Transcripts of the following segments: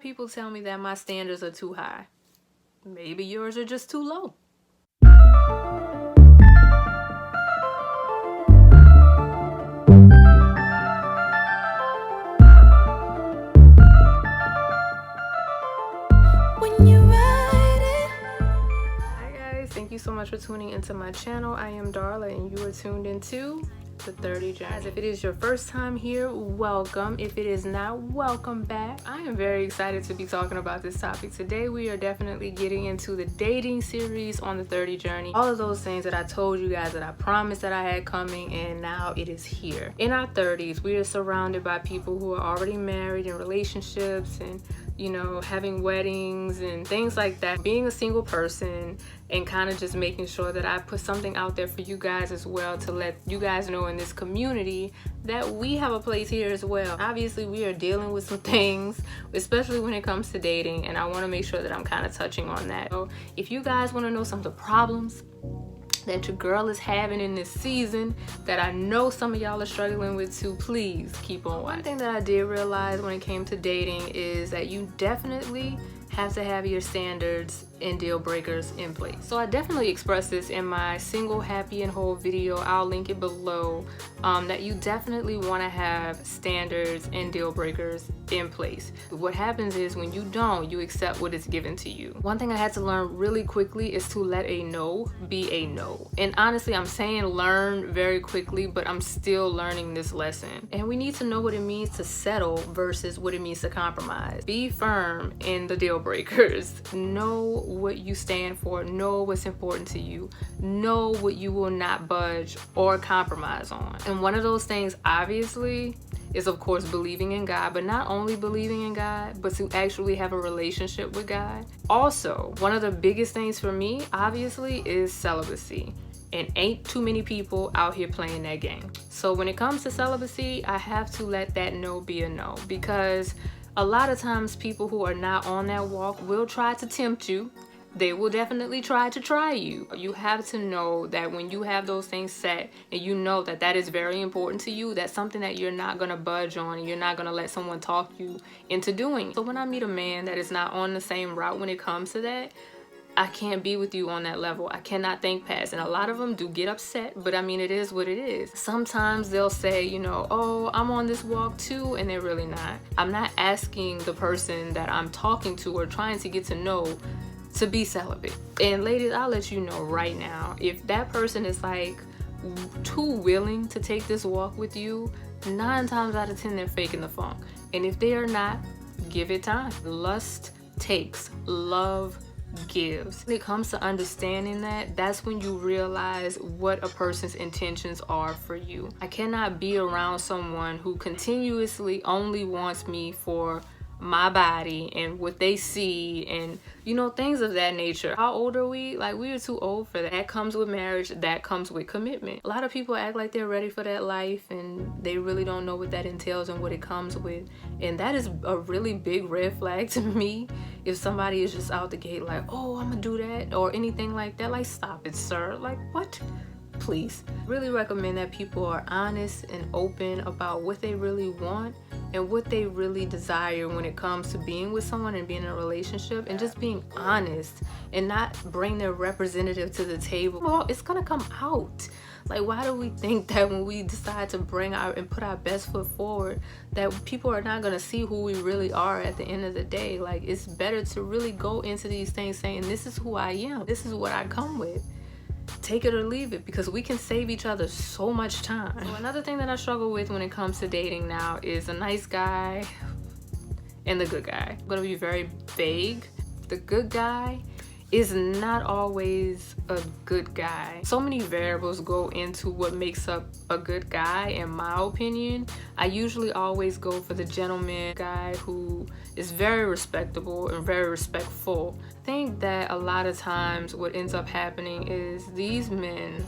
People tell me that my standards are too high. Maybe yours are just too low. Thank you so much for tuning into my channel. I am Darla and you are tuned into The 30 Journey. If it is your first time here, welcome. If it is not, welcome back. I am very excited to be talking about this topic. Today we are definitely getting into the dating series on The 30 Journey. All of those things that I told you guys that I promised that I had coming, and now it is here. In our 30s, we are surrounded by people who are already married in relationships and having weddings and things like that. Being a single person and kind of just making sure that I put something out there for you guys as well, to let you guys know in this community that we have a place here as well. Obviously, we are dealing with some things, especially when it comes to dating, and I want to make sure that I'm kind of touching on that. So if you guys want to know some of the problems that your girl is having in this season that I know some of y'all are struggling with too, please keep on watching. One thing that I did realize when it came to dating is that you definitely have to have your standards and deal breakers in place. So I definitely expressed this in my single happy and whole video. I'll link it below. That you definitely want to have standards and deal breakers in place. What happens is when you don't, you accept what is given to you. One thing I had to learn really quickly is to let a no be a no. And honestly, I'm saying learn very quickly, but I'm still learning this lesson. And we need to know what it means to settle versus what it means to compromise. Be firm in the deal breakers. Know what you stand for. Know what's important to you. Know what you will not budge or compromise on. And one of those things, obviously, is of course believing in God, but not only believing in God, but to actually have a relationship with God. Also, one of the biggest things for me, obviously, is celibacy. And ain't too many people out here playing that game. So when it comes to celibacy, I have to let that no be a no, because a lot of times people who are not on that walk will try to tempt you. They will definitely try to try you. You have to know that when you have those things set and you know that that is very important to you, that's something that you're not going to budge on, and you're not going to let someone talk you into doing. So when I meet a man that is not on the same route when it comes to that, I can't be with you on that level. I cannot think past. And a lot of them do get upset, but I mean, it is what it is. Sometimes they'll say, oh, I'm on this walk too, and they're really not. I'm not asking the person that I'm talking to or trying to get to know to be celibate. And ladies, I'll let you know right now, if that person is like too willing to take this walk with you, 9 times out of 10 they're faking the funk. And if they are not, give it time. Lust takes, love gives. When it comes to understanding that, that's when you realize what a person's intentions are for you. I cannot be around someone who continuously only wants me for my body and what they see and things of that nature. How old are we? Like, we are too old for that. That comes with marriage. That comes with commitment. A lot of people act like they're ready for that life, and they really don't know what that entails and what it comes with. And that is a really big red flag to me. If somebody is just out the gate like, oh, I'm gonna do that or anything like that, like, stop it, sir. Like, what? Please. Really recommend that people are honest and open about what they really want and what they really desire when it comes to being with someone and being in a relationship, and just being honest and not bring their representative to the table. Well, it's gonna come out. Like, why do we think that when we decide to bring our and put our best foot forward, that people are not gonna see who we really are at the end of the day? Like, it's better to really go into these things saying, this is who I am, this is what I come with. Take it or leave it, because we can save each other so much time. So another thing that I struggle with when it comes to dating now is the nice guy and the good guy. I'm gonna be very vague. The good guy is not always a good guy. So many variables go into what makes up a good guy, in my opinion. I usually always go for the gentleman guy who is very respectable and very respectful. I think that a lot of times what ends up happening is these men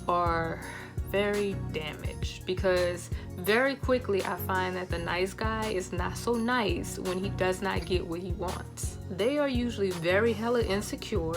are very damaged, because very quickly I find that the nice guy is not so nice when he does not get what he wants. They are usually very hella insecure,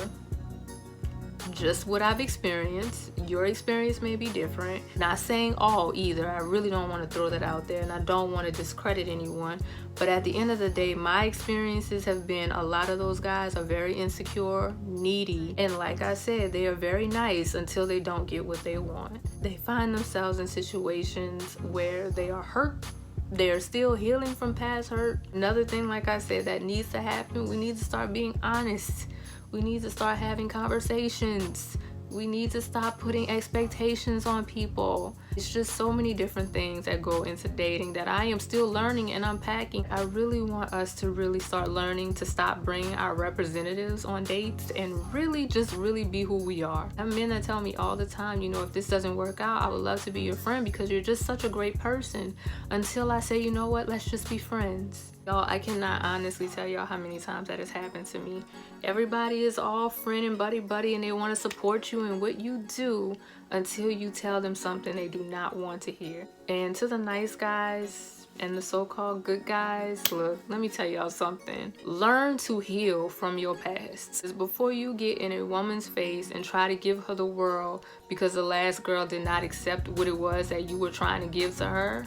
just what I've experienced. Your experience may be different. Not saying all either. I really don't want to throw that out there, and I don't want to discredit anyone. But at the end of the day, my experiences have been a lot of those guys are very insecure, needy, and like I said, they are very nice until they don't get what they want. They find themselves in situations where they are hurt. They're still healing from past hurt. Another thing, like I said, that needs to happen, we need to start being honest. We need to start having conversations. We need to stop putting expectations on people. It's just so many different things that go into dating that I am still learning and unpacking. I really want us to really start learning to stop bringing our representatives on dates and really be who we are. I have men that tell me all the time, you know, if this doesn't work out, I would love to be your friend because you're just such a great person. Until I say, you know what, let's just be friends. Y'all, I cannot honestly tell y'all how many times that has happened to me. Everybody is all friend and buddy and they want to support you in what you do until you tell them something they do not want to hear. And to the nice guys and the so-called good guys, look, let me tell y'all something. Learn to heal from your past. Before you get in a woman's face and try to give her the world because the last girl did not accept what it was that you were trying to give to her,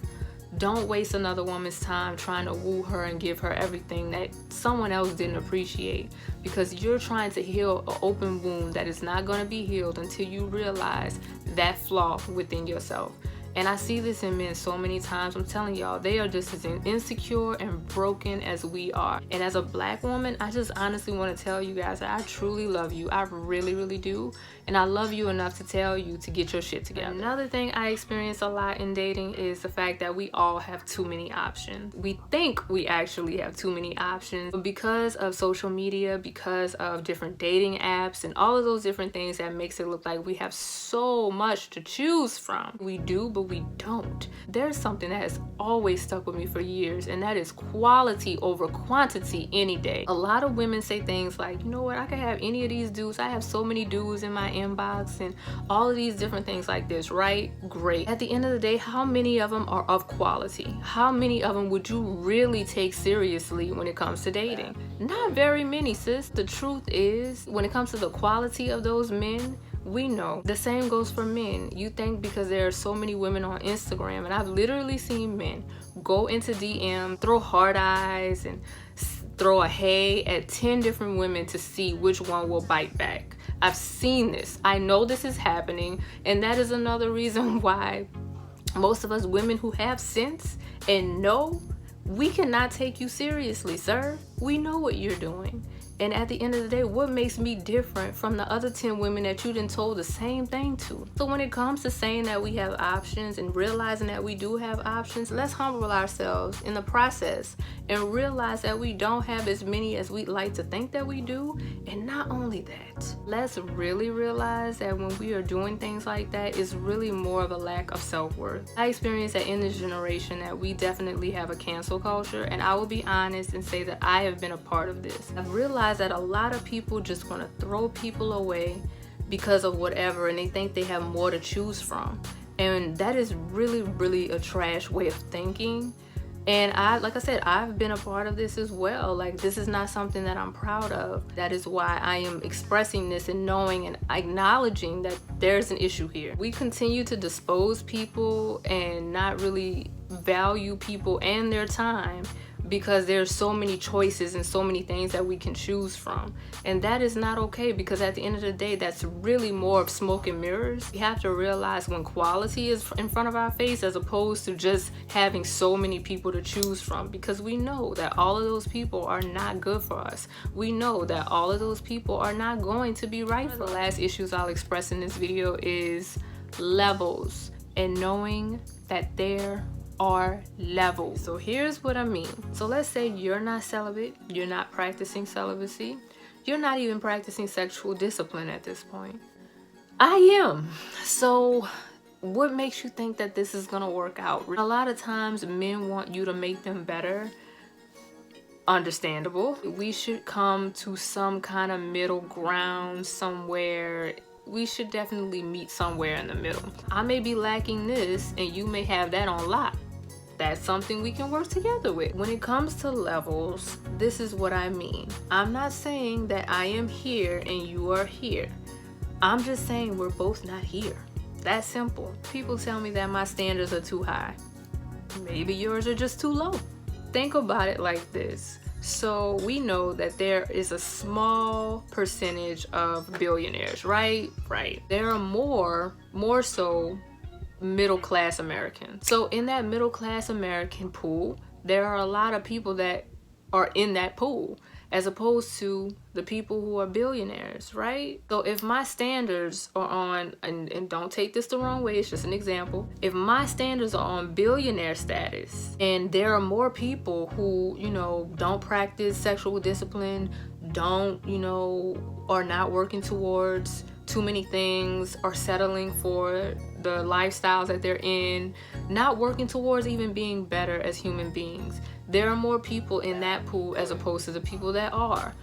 don't waste another woman's time trying to woo her and give her everything that someone else didn't appreciate, because you're trying to heal an open wound that is not going to be healed until you realize that flaw within yourself. And I see this in men so many times. I'm telling y'all, they are just as insecure and broken as we are. And as a black woman, I just honestly want to tell you guys that I truly love you. I really do. And I love you enough to tell you to get your shit together. Another thing I experience a lot in dating is the fact that we all have too many options. We think we actually have too many options, but because of social media, because of different dating apps and all of those different things, that makes it look like we have so much to choose from. We do, but we don't. There's something that has always stuck with me for years, and that is quality over quantity any day. A lot of women say things like, you know what, I could have any of these dudes. I have so many dudes in my inbox and all of these different things like this, right? Great. At the end of the day, how many of them are of quality? How many of them would you really take seriously when it comes to dating? Not very many, sis. The truth is, when it comes to the quality of those men, we know. The same goes for men. You think because there are so many women on Instagram, and I've literally seen men go into DM, throw hard eyes and throw a hey at 10 different women to see which one will bite back. I've seen this. I know this is happening, and that is another reason why most of us women who have sense and know, we cannot take you seriously, sir. We know what you're doing. And at the end of the day, what makes me different from the other 10 women that you done told the same thing to? So when it comes to saying that we have options and realizing that we do have options, let's humble ourselves in the process and realize that we don't have as many as we'd like to think that we do. And not only that, let's really realize that when we are doing things like that, it's really more of a lack of self-worth. I experienced that in this generation that we definitely have a cancel culture, and I will be honest and say that I have been a part of this. I've realized that a lot of people just want to throw people away because of whatever, and they think they have more to choose from, and that is really a trash way of thinking. And like I said, I've been a part of this as well. Like, this is not something that I'm proud of. That is why I am expressing this and knowing and acknowledging that there's an issue here. We continue to dispose people and not really value people and their time because there's so many choices and so many things that we can choose from. And that is not okay, because at the end of the day, that's really more of smoke and mirrors. We have to realize when quality is in front of our face as opposed to just having so many people to choose from, because we know that all of those people are not good for us. We know that all of those people are not going to be right for us. The last issues I'll express in this video is levels, and knowing that there are levels. So here's what I mean. So let's say you're not celibate, you're not practicing celibacy, you're not even practicing sexual discipline at this point. I am. So what makes you think that this is gonna work out? A lot of times men want you to make them better. Understandable. We should come to some kind of middle ground somewhere. We should definitely meet somewhere in the middle. I may be lacking this and you may have that on lock. That's something we can work together with. When it comes to levels, this is what I mean. I'm not saying that I am here and you are here. I'm just saying we're both not here. That's simple. People tell me that my standards are too high. Maybe yours are just too low. Think about it like this. So we know that there is a small percentage of billionaires, right? Right. There are more so middle-class Americans. So in that middle-class American pool, there are a lot of people that are in that pool, as opposed to the people who are billionaires, right? So if my standards are on, and don't take this the wrong way, it's just an example. If my standards are on billionaire status, and there are more people who, you know, don't practice sexual discipline, don't, you know, are not working towards too many things, are settling for the lifestyles that they're in, not working towards even being better as human beings. There are more people in that pool as opposed to the people that are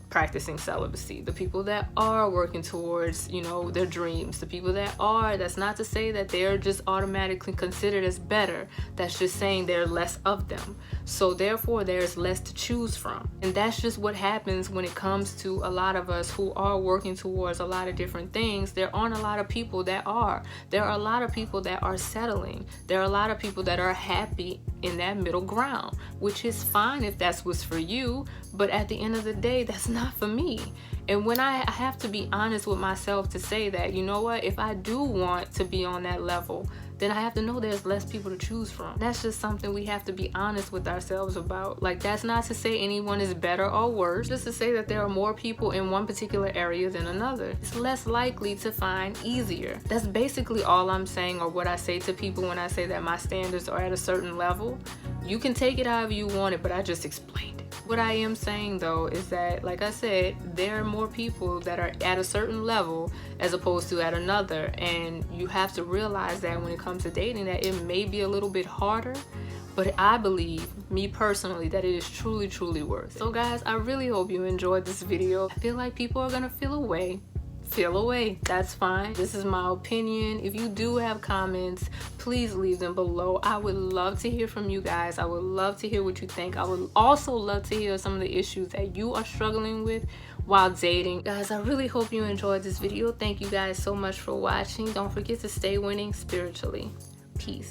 practicing celibacy, the people that are working towards, you know, their dreams, the people that are, that's not to say that they're just automatically considered as better. That's just saying there are less of them. So therefore there's less to choose from. And that's just what happens when it comes to a lot of us who are working towards a lot of different things. There aren't a lot of people that are. There are a lot of people that are settling. There are a lot of people that are happy in that middle ground, which is fine if that's what's for you, but at the end of the day, that's not for me. And when I have to be honest with myself to say that, you know what, if I do want to be on that level, then I have to know there's less people to choose from. That's just something we have to be honest with ourselves about. Like, that's not to say anyone is better or worse, just to say that there are more people in one particular area than another. It's less likely to find easier. That's basically all I'm saying, or what I say to people when I say that my standards are at a certain level. You can take it however you want it, but I just explained it. What I am saying though is that, like I said, there are more people that are at a certain level as opposed to at another, and you have to realize that when it comes to dating, that it may be a little bit harder, but I believe, me personally, that it is truly worth it. So guys, I really hope you enjoyed this video. I feel like people are gonna feel away. That's fine. This is my opinion. If you do have comments, please leave them below. I would love to hear from you guys. I would love to hear what you think. I would also love to hear some of the issues that you are struggling with while dating. Guys, I really hope you enjoyed this video. Thank you guys so much for watching. Don't forget to stay winning spiritually. Peace.